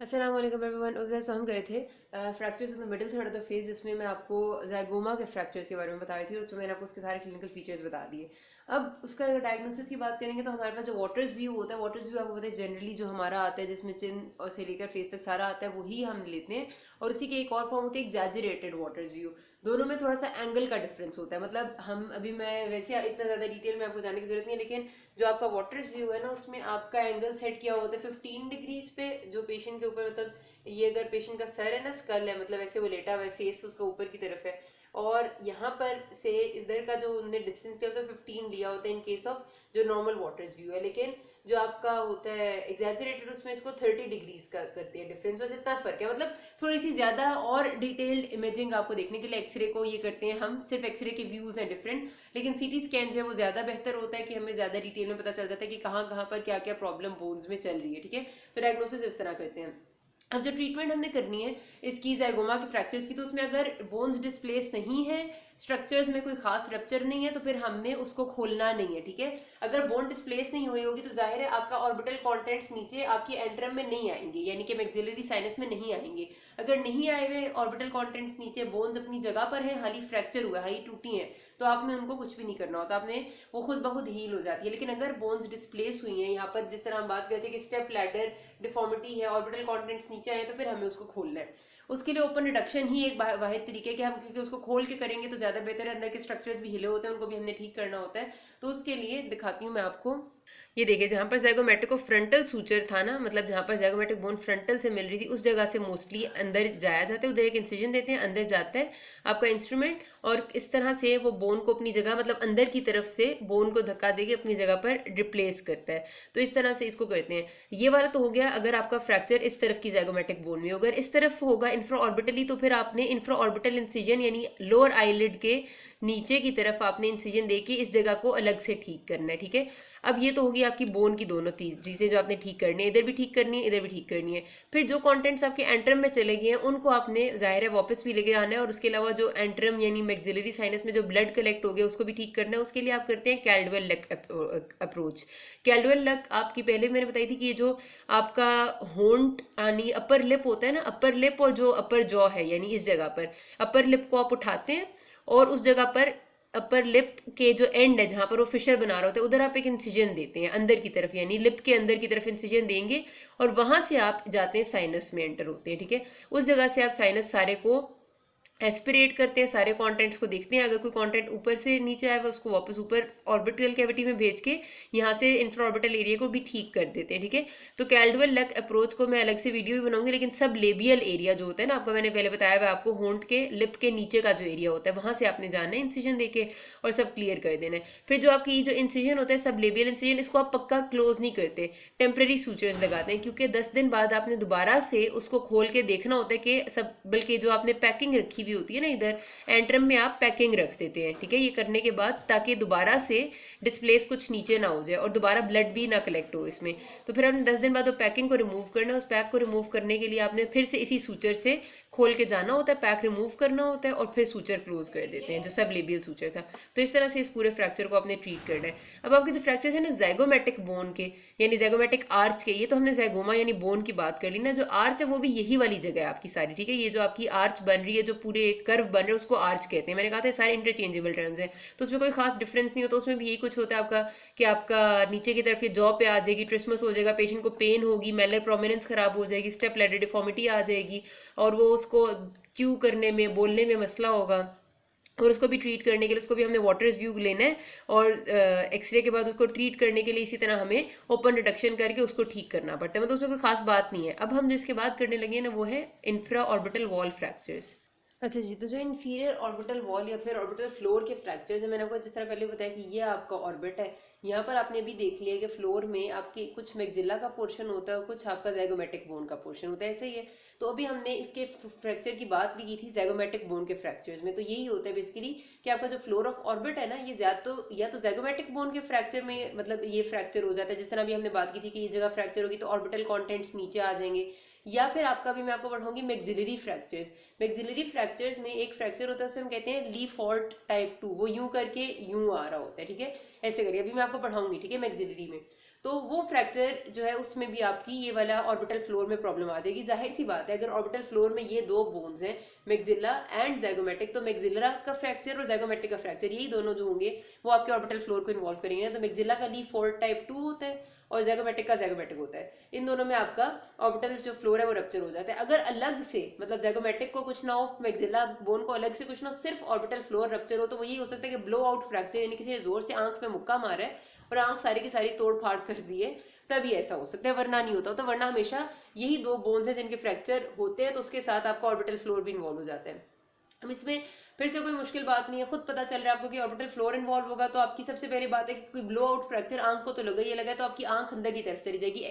अस्सलाम वालेकुम everyone. Okay so हम गए थे fractures in the middle third of the phase, जिसमें मैं आपको ज़ायगोमा के फ्रैक्चर्स के बारे में बता रही थी और उसमें मैंने आपको उसके सारे क्लिनिकल फीचर्स बता दिए। अब उसका अगर डायग्नोसिस की बात करेंगे तो हमारे पास जो वाटर्स व्यू होता है, वाटर्स व्यू आपको पता है जनरली जो हमारा आता है जिसमें चिन और से लेकर फेस तक सारा आता है, वही हम लेते हैं। और उसी के एक और फॉर्म होती है एग्जैजरेटेड वाटर्स व्यू। दोनों में थोड़ा सा एंगल का डिफरेंस होता है। मतलब हम अभी मैं वैसे इतना ज़्यादा डिटेल में आपको जाने की जरूरत नहीं है, लेकिन जो आपका वाटर्स व्यू है ना, उसमें आपका एंगल सेट किया होता है 15 डिग्रीज पे, जो पेशेंट के ऊपर, मतलब ये अगर पेशेंट का सर है ना, स्कल है, मतलब ऐसे वो लेटा हुआ है, फेस उसका ऊपर की तरफ है, और यहाँ पर से इधर का जो उन्होंने डिस्टेंस लिया होता है 15 लिया होता है इन केस ऑफ जो नॉर्मल वाटर्स व्यू है। लेकिन जो आपका होता है एग्जैजरेटेड, उसमें इसको 30 डिग्रीज का करते हैं डिफरेंस। बस इतना फर्क है, मतलब थोड़ी सी ज्यादा और डिटेल्ड इमेजिंग आपको देखने के लिए एक्सरे को ये करते हैं हम। सिर्फ एक्सरे के व्यूज हैं डिफरेंट, लेकिन सीटी स्कैन जो है वो ज्यादा बेहतर होता है कि हमें ज्यादा डिटेल में पता चल जाता है कि कहाँ कहाँ पर क्या क्या प्रॉब्लम बोन्स में चल रही है। ठीक है, तो डायग्नोसिस इस तरह करते हैं। अब जो ट्रीटमेंट हमने करनी है इसकी ज़ायगोमा के फ्रैक्चर्स की, तो उसमें अगर बोन्स डिस्प्लेस नहीं है, स्ट्रक्चर्स में कोई खास रप्चर नहीं है, तो फिर हमने उसको खोलना नहीं है। ठीक है, अगर बोन डिस्प्लेस नहीं हुई होगी तो जाहिर है आपका ऑर्बिटल कॉन्टेंट्स नीचे आपकी एंट्रम में नहीं आएंगे, यानी कि मैक्सिलरी साइनस में नहीं आएंगे। अगर नहीं आए हुए ऑर्बिटल कॉन्टेंट्स नीचे, बोन्स अपनी जगह पर है, हाली फ्रैक्चर हुआ है, हाली टूटी है, तो आपने उनको कुछ भी नहीं करना होता, आपने वो खुद ब खुद हील हो जाती है। लेकिन अगर बोन्स डिस्प्लेस हुई हैं, यहाँ पर जिस तरह हम बात करते हैं कि स्टेप लैडर डिफॉर्मिटी है, ऑर्बिटल कॉन्टेंट्स नीचे आए, तो फिर हमें उसको खोलना है। उसके लिए ओपन रिडक्शन ही एक वाहिद तरीके है कि हम, क्योंकि उसको खोल के करेंगे तो ज्यादा बेहतर है, अंदर के स्ट्रक्चर्स भी हिले होते हैं, उनको भी हमने ठीक करना होता है। तो उसके लिए दिखाती हूँ मैं आपको। ये देखिए, जहाँ पर ज़ायगोमैटिक फ्रंटल सूचर था ना, मतलब जहाँ पर ज़ायगोमैटिक बोन फ्रंटल से मिल रही थी, उस जगह से मोस्टली अंदर जाया जाता है। उधर एक इंसिजन देते हैं, अंदर जाता है आपका इंस्ट्रूमेंट, और इस तरह से वो बोन को अपनी जगह, मतलब अंदर की तरफ से बोन को धक्का देके अपनी जगह पर रिप्लेस करता है। तो इस तरह से इसको करते हैं। ये वाला तो हो गया अगर आपका फ्रैक्चर इस तरफ की ज़ायगोमैटिक बोन में। अगर इस तरफ होगा इंफ्रा ऑर्बिटली, तो फिर आपने इंफ्रा ऑर्बिटल इंसिजन यानी लोअर आईलिड के नीचे की तरफ आपने इंसिजन देके इस जगह को अलग से ठीक करना है। ठीक है, अब ये तो होगी आपकी बोन की दोनों चीजें जो आपने ठीक करनी है, इधर भी ठीक करनी है, इधर भी ठीक करनी है। फिर जो कंटेंट्स आपके एंट्रम में चले गए हैं उनको आपने जाहिर है वापस भी लेके आना है, और उसके अलावा जो एंट्रम यानी मैक्सिलरी साइनस में जो ब्लड कलेक्ट हो गया उसको भी ठीक करना है। उसके लिए आप करते हैं Caldwell luck approach. Caldwell luck आपकी पहले मैंने बताई थी कि ये जो आपका होंट यानी अपर लिप होता है ना, अपर लिप और जो अपर जॉ है, यानी इस जगह पर अपर लिप को आप उठाते हैं और उस जगह पर अपर लिप के जो एंड है जहां पर वो फिशर बना रहा होता है, उधर आप एक इंसिजन देते हैं अंदर की तरफ, यानी लिप के अंदर की तरफ इंसिजन देंगे, और वहां से आप जाते हैं साइनस में एंटर होते हैं। ठीक है, उस जगह से आप साइनस सारे को एस्पिरेट करते हैं, सारे कंटेंट्स को देखते हैं। अगर कोई कंटेंट ऊपर से नीचे आया हुआ उसको वापस ऊपर ऑर्बिटल कैविटी में भेज के यहाँ से इंफ्रा ऑर्बिटल एरिया को भी ठीक कर देते हैं। ठीक है, तो कैल्डवेल लक अप्रोच को मैं अलग से वीडियो भी बनाऊंगी, लेकिन सब लेबियल एरिया जो होता है ना, आपको मैंने पहले बताया हुआ, आपको होंठ के लिप के नीचे का जो एरिया होता है वहां से आपने जाना है इंसिजन देके और सब क्लियर कर देना है। फिर जो आपकी जो इंसिजन होता है सब लेबियल इंसिजन, इसको आप पक्का क्लोज नहीं करते, टेम्पररी सूचर्स लगाते हैं, क्योंकि 10 दिन बाद आपने दोबारा से उसको खोल के देखना होता है कि सब, बल्कि जो आपने पैकिंग रखी हुई होती है ना, इधर एंट्रम में आप पैकिंग रख देते हैं। ठीक है, ये करने के बाद ताकि दोबारा से डिस्प्लेस कुछ नीचे ना हो जाए और दोबारा ब्लड भी ना कलेक्ट हो इसमें। तो फिर आपने 10 दिन बाद वो पैकिंग को रिमूव करना है। उस पैक को रिमूव करने के लिए आपने फिर से इसी सूचर से खोल के जाना होता है, पैक रिमूव करना होता है और फिर सूचर क्लोज कर देते हैं, जो सब लेबियल सूचर था। तो इस तरह से इस पूरे फ्रैक्चर को आपने ट्रीट करना है। अब आपके जो फ्रैक्चर है ना ज़ायगोमैटिक बोन के यानी ज़ायगोमैटिक आर्च के, ये तो हमने ज़ायगोमा यानी बोन की बात कर ली ना, जो आर्च है वो भी यही वाली जगह है आपकी सारी। ठीक है, ये जो आपकी आर्च बन रही है, जो पूरे कर्व बन रहे हैं, उसको आर्च कहते हैं। मैंने कहा था सारे इंटरचेंजेबल टर्म्स हैं, तो उसमें कोई खास डिफरेंस नहीं होता। उसमें भी यही कुछ होता है आपका कि आपका नीचे की तरफ ये जॉ पे आ जाएगी, ट्रिस्मस हो जाएगा, पेशेंट को पेन होगी, मेलर प्रोमिनेंस खराब हो जाएगी, स्टेप लैडर डिफॉर्मिटी आ जाएगी, और वो उसको च्यू करने में, बोलने में मसला होगा। और उसको भी ट्रीट करने के लिए उसको भी हमने वाटर्स व्यू लेना है, और एक्सरे के बाद उसको ट्रीट करने के लिए इसी तरह हमें ओपन रिडक्शन करके उसको ठीक करना पड़ता है। मतलब उसमें कोई खास बात नहीं है। अब हम जिसके बात करने लगे हैं ना, वो है इंफ्रा ऑर्बिटल वॉल फ्रैक्चर्स। अच्छा जी, तो जो इन्फीरियर ऑर्बिटल वॉल या फिर ऑर्बिटल फ्लोर के फ्रैक्चर्स है, मैंने आपको जिस तरह पहले बताया कि ये आपका ऑर्बिट है, यहाँ पर आपने भी देख लिया कि फ्लोर में आपके कुछ मैक्सिला का पोर्शन होता है और कुछ आपका ज़ायगोमैटिक बोन का पोर्शन होता है, ऐसे ही है। तो अभी हमने इसके फ्रैक्चर की बात भी की थी ज़ायगोमैटिक बोन के फ्रैक्चर्स में। तो यही होता है बेसिकली कि आपका जो फ्लोर ऑफ ऑर्बिट है ना, ये या तो ज़ायगोमैटिक बोन के फ्रैक्चर में, मतलब ये फ्रैक्चर हो जाता है, जिस तरह अभी हमने बात की थी कि ये जगह फ्रैक्चर होगी तो ऑर्बिटल कॉन्टेंट्स नीचे आ जाएंगे, या फिर आपका भी मैं आपको पढ़ाऊंगी मैक्सिलरी फ्रैक्चर्स। मैक्सिलरी फ्रैक्चर्स में एक फ्रैक्चर होता है, उसे हम कहते हैं ली फॉर्ट टाइप 2, वो यूं करके यूं आ रहा होता है। ठीक है, ऐसे करिए, अभी मैं आपको पढ़ाऊंगी। ठीक है, मैक्सिलरी में तो वो फ्रैक्चर जो है उसमें भी आपकी ये वाला ऑर्बिटल फ्लोर में प्रॉब्लम आ जाएगी। जाहिर सी बात है, अगर ऑर्बिटल फ्लोर में ये दो बोन्स हैं, मैक्सिला एंड ज़ाइगोमेटिक, तो मैक्सिला का फ्रैक्चर और ज़ाइगोमेटिक का फ्रैक्चर, यही दोनों जो होंगे वो आपके ऑर्बिटल फ्लोर को इन्वॉल्व करेंगे। तो मैक्सिला का लीफ फोल्ड टाइप 2 होता है और ज़ाइगोमेटिक का ज़ाइगोमेटिक होता है। इन दोनों में आपका ऑर्बिटल जो फ्लोर है वो रप्चर हो जाता है। अगर अलग से, मतलब ज़ाइगोमेटिक को कुछ ना हो, मैक्सिला बोन को अलग से कुछ ना हो, सिर्फ ऑर्बिटल फ्लोर रप्चर हो, तो वो यही हो सकता है कि ब्लो आउट फ्रैक्चर, यानी किसी ने जोर से आंख में मुक्का मारा है और आंख सारी की सारी तोड़ फाड़ कर दी है, तभी ऐसा हो सकता है, वरना नहीं होता। तो वरना हमेशा यही दो बोन्स हैं जिनके फ्रैक्चर होते हैं, तो उसके साथ आपका ऑर्बिटल फ्लोर भी इन्वॉल्व हो जाता है। अब इसमें फिर से कोई मुश्किल बात नहीं है, खुद पता चल रहा है आपको कि ऑर्बिटल फ्लोर इन्वॉल्व होगा, तो आपकी सबसे पहली बात है कि कोई ब्लो आउट फ्रैक्चर आंख को तो लगा ही लगा, तो आपकी आंख अंदर की तरफ चली जाएगी,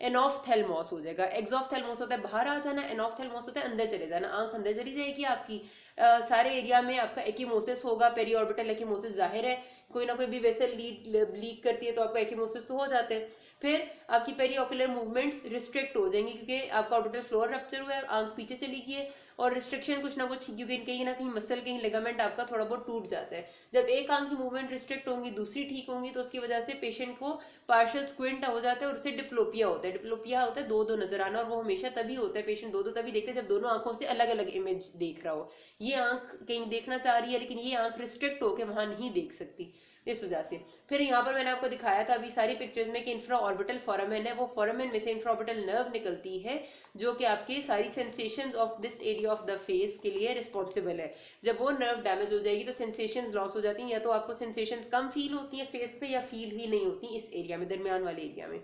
एनॉफ्थेल्मोस हो जाएगा। एक्सॉफ्थेल्मोस होता है बाहर आ जाना, एनॉफ्थेल्मोस होता है अंदर चले जाना, आंख अंदर चली जाएगी आपकी। सारे एरिया में आपका एक्यूमोसिस होगा, पेरी ऑर्बिटल एक्यूमोसिस जाहिर है, कोई ना कोई भी वेसल लीक करती है तो आपका एक्यूमोसिस तो हो जाते हैं। फिर आपकी पेरीओकुलर मूवमेंट्स रिस्ट्रिक्ट हो जाएंगी क्योंकि आपका ऑर्बिटल फ्लोर रप्चर हुआ है, आंख पीछे चली गई है, और रिस्ट्रिक्शन कुछ ना कुछ, क्योंकि कहीं ना कहीं मसल, कहीं लिगामेंट आपका थोड़ा बहुत टूट जाता है। जब एक आंख की मूवमेंट रिस्ट्रिक्ट होंगी, दूसरी ठीक होंगी, तो उसकी वजह से पेशेंट को पार्शियल स्क्विंट हो जाता है और उससे डिप्लोपिया होता है। डिप्लोपिया होता है दो दो नजर आना, और वो हमेशा तभी होता है, पेशेंट दो दो तभी देखते हैं जब दोनों आंखों से अलग अलग इमेज देख रहा हो। ये आंख कहीं देखना चाह रही है लेकिन ये आंख रिस्ट्रिक्ट होकर वहां नहीं देख सकती, इस वजह से। फिर यहाँ पर मैंने आपको दिखाया था अभी सारी पिक्चर्स में कि इंफ्रा ऑर्बिटल फोरामेन है, वो फोरामेन में से इंफ्रा ऑर्बिटल नर्व निकलती है जो कि आपकी सारी sensations of this area of the face के लिए रिस्पॉन्सिबल है। जब वो नर्व डैमेज हो जाएगी तो सेंसेशंस लॉस हो जाती हैं, या तो आपको सेंसेशंस कम फील होती हैं फेस पे, या फील ही नहीं होती इस एरिया में, दरमियान वाले एरिया में।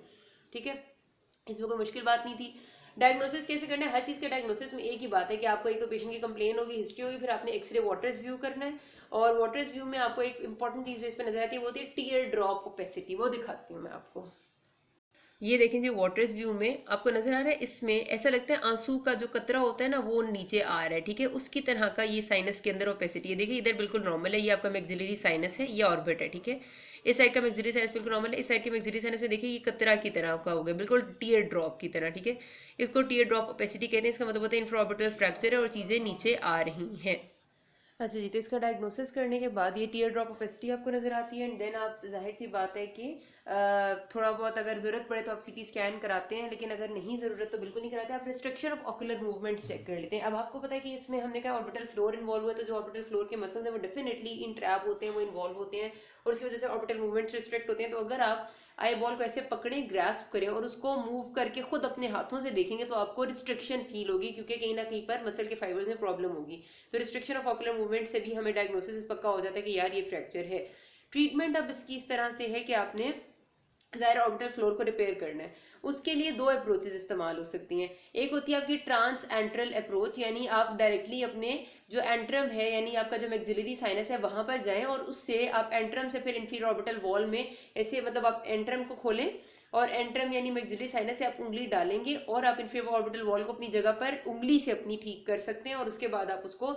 ठीक है, इसमें कोई मुश्किल बात नहीं थी। डायग्नोसिस कैसे करना है? हर चीज़ के डायग्नोसिस में एक ही बात है कि आपको एक तो पेशेंट की कंप्लेन होगी, हिस्ट्री होगी, फिर आपने एक्सरे वाटर्स व्यू करना है, और वाटर्स व्यू में आपको एक इंपॉर्टेंट चीज़ इस पर नजर आती है, वो होती है टीयर ड्रॉप ओपेसिटी। वो दिखाती हूँ मैं आपको। ये देखें जी, वाटर्स व्यू में आपको नजर आ रहा है, इसमें ऐसा लगता है आंसू का जो कतरा होता है ना वो नीचे आ रहा है। ठीक है, उसकी तरह का ये साइनस के अंदर ओपेसिटी है। देखिए इधर बिल्कुल नॉर्मल है, ये आपका मैक्सिलरी साइनस है, ये ऑर्बिट है। ठीक है, इस साइड का मैक्सिलरी साइनस बिल्कुल नॉर्मल है, इस साइड के मैक्सिलरी साइनस में देखिए ये कतरा की तरह का हो गया, बिल्कुल टीयर ड्रॉप की तरह। ठीक है, इसको टीयर ड्रॉप ओपेसिटी कहते हैं। इसका मतलब होता है इंफ्राऑर्बिटल फ्रैक्चर है और चीज़ें नीचे आ रही हैं। अच्छा जी, तो इसका डायग्नोसिस करने के बाद ये टीयर ड्रॉप ओपेसिटी आपको नजर आती है, एंड देन आप, जाहिर सी बात है कि थोड़ा बहुत अगर जरूरत पड़े तो आप सीटी स्कैन कराते हैं, लेकिन अगर नहीं जरूरत तो बिल्कुल नहीं कराते। आप restriction of ocular movements check कर लेते हैं। अब आपको पता है कि इसमें हमने कहा ऑर्बिटल फ्लोर इन्वॉल्व हुआ है, तो जो ऑर्बिटल फ्लोर के मसल्स हैं वो डेफिनेटली इन ट्रैप होते हैं, वो इन्वॉल्व होते हैं, और उसकी वजह से ऑर्बिटल मूवमेंट्स रिस्ट्रिक्ट होते हैं। तो अगर आप आई बॉल को ऐसे पकड़ें, ग्रास्प करें और उसको मूव करके खुद अपने हाथों से देखेंगे तो आपको रिस्ट्रिक्शन फील होगी, क्योंकि कहीं ना कहीं पर मसल के फाइबर्स में प्रॉब्लम होगी। तो रिस्ट्रिक्शन ऑफ ऑकुलर मूवमेंट से भी हमें डायग्नोसिस पक्का हो जाता है कि यार ये फ्रैक्चर है। ट्रीटमेंट अब इसकी इस तरह से है कि आपने ज़ाहिर ऑर्बिटल फ्लोर को रिपेयर करना है। उसके लिए दो अप्रोचेज इस्तेमाल हो सकती हैं। एक होती है आपकी ट्रांस एंट्रल अप्रोच, यानी आप डायरेक्टली अपने जो एंट्रम है, यानी आपका जो मैक्सिलरी साइनस है वहां पर जाएं, और उससे आप एंट्रम से फिर इंफीरियर ऑर्बिटल वॉल में ऐसे, मतलब आप एंट्रम को खोलें और एंट्रम यानी मैक्सिलरी साइनस से आप उंगली डालेंगे और आप इंफीरियर ऑर्बिटल वॉल को अपनी जगह पर उंगली से अपनी ठीक कर सकते हैं, और उसके बाद आप उसको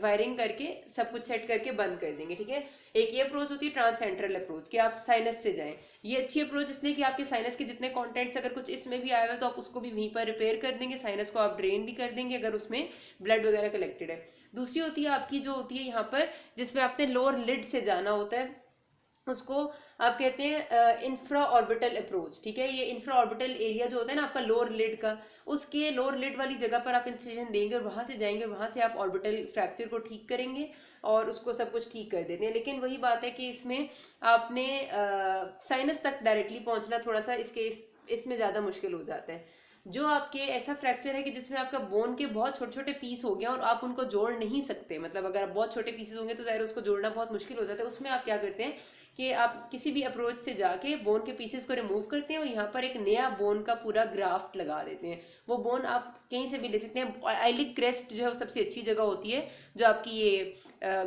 वायरिंग करके सब कुछ सेट करके बंद कर देंगे। ठीक है, एक ये अप्रोच होती है ट्रांस एंट्रल अप्रोच, कि आप साइनस से जाएं। ये अच्छी अप्रोच इसलिए कि आपके साइनस के जितने कंटेंट्स अगर कुछ इसमें भी आया हुआ है तो आप उसको भी वहीं पर रिपेयर कर देंगे, साइनस को आप ड्रेन भी कर देंगे अगर उसमें ब्लड वगैरह कलेक्टेड है। दूसरी होती है आपकी, जो होती है यहाँ पर, जिसमें आपने लोअर लिड से जाना होता है, उसको आप कहते हैं इंफ्रा ऑर्बिटल अप्रोच। ठीक है, ये इंफ्रा ऑर्बिटल एरिया जो होता है ना आपका लोअर लिड का, उसके लोअर लिड वाली जगह पर आप इंसिजन देंगे और वहां से जाएंगे, वहां से आप ऑर्बिटल फ्रैक्चर को ठीक करेंगे और उसको सब कुछ ठीक कर देते हैं। लेकिन वही बात है कि इसमें आपने साइनस तक डायरेक्टली पहुंचना थोड़ा सा इसमें ज़्यादा मुश्किल हो जाता है। जो आपके ऐसा फ्रैक्चर है कि जिसमें आपका बोन के बहुत छोटे छोटे पीस हो गया और आप उनको जोड़ नहीं सकते, मतलब अगर आप बहुत छोटे पीसेस होंगे तो ज़ाहिर उसको जोड़ना बहुत मुश्किल हो जाता है। उसमें आप क्या करते हैं कि आप किसी भी अप्रोच से जाके बोन के पीसेस को रिमूव करते हैं और यहाँ पर एक नया बोन का पूरा ग्राफ्ट लगा देते हैं। वो बोन आप कहीं से भी ले सकते हैं। आइलिक क्रेस्ट जो है वो सबसे अच्छी जगह होती है, जो आपकी ये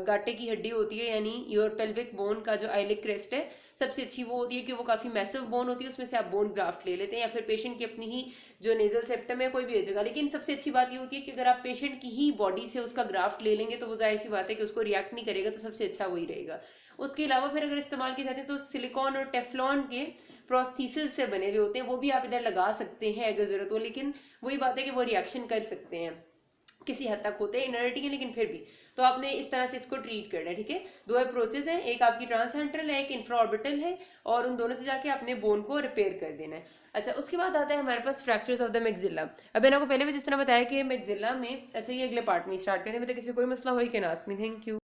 गाटे की हड्डी होती है, यानी योर पेल्विक बोन का जो आइलिक क्रेस्ट है सबसे अच्छी वो होती है कि वो काफ़ी मैसिव बोन होती है, उसमें से आप बोन ग्राफ्ट ले लेते हैं, या फिर पेशेंट की अपनी ही जो नेजल सेप्टम है कोई भी जगह। लेकिन सबसे अच्छी बात ये होती है कि अगर आप पेशेंट की ही बॉडी से उसका ग्राफ्ट ले लेंगे तो वो जाहिर सी बात है कि उसको रिएक्ट नहीं करेगा, तो सबसे अच्छा वही रहेगा। उसके अलावा फिर अगर इस्तेमाल किए जाते हैं तो सिलिकॉन और टेफ्लॉन के प्रोस्थीसिस से बने हुए होते हैं, वो भी आप इधर लगा सकते हैं अगर ज़रूरत हो, लेकिन वही बात है कि वो रिएक्शन कर सकते हैं। किसी हद तक होते हैं इनर्टी है, लेकिन फिर भी तो आपने इस तरह से इसको ट्रीट करना है, ठीक है। दो अप्रोचेज हैं, एक आपकी ट्रांससेंट्रल है, एक इंफ्राऑर्बिटल है, और उन दोनों से जाके अपने बोन को रिपेयर कर देना है। अच्छा, उसके बाद आता है हमारे पास फ्रैक्चर्स ऑफ द मैक्सिला। अब मैंने आपको पहले भी जिस तरह बताया कि मैक्सिला में, अच्छा ये अगले पार्ट में स्टार्ट करते हैं, मतलब किसी कोई मसला हो, can ask me. Thank you.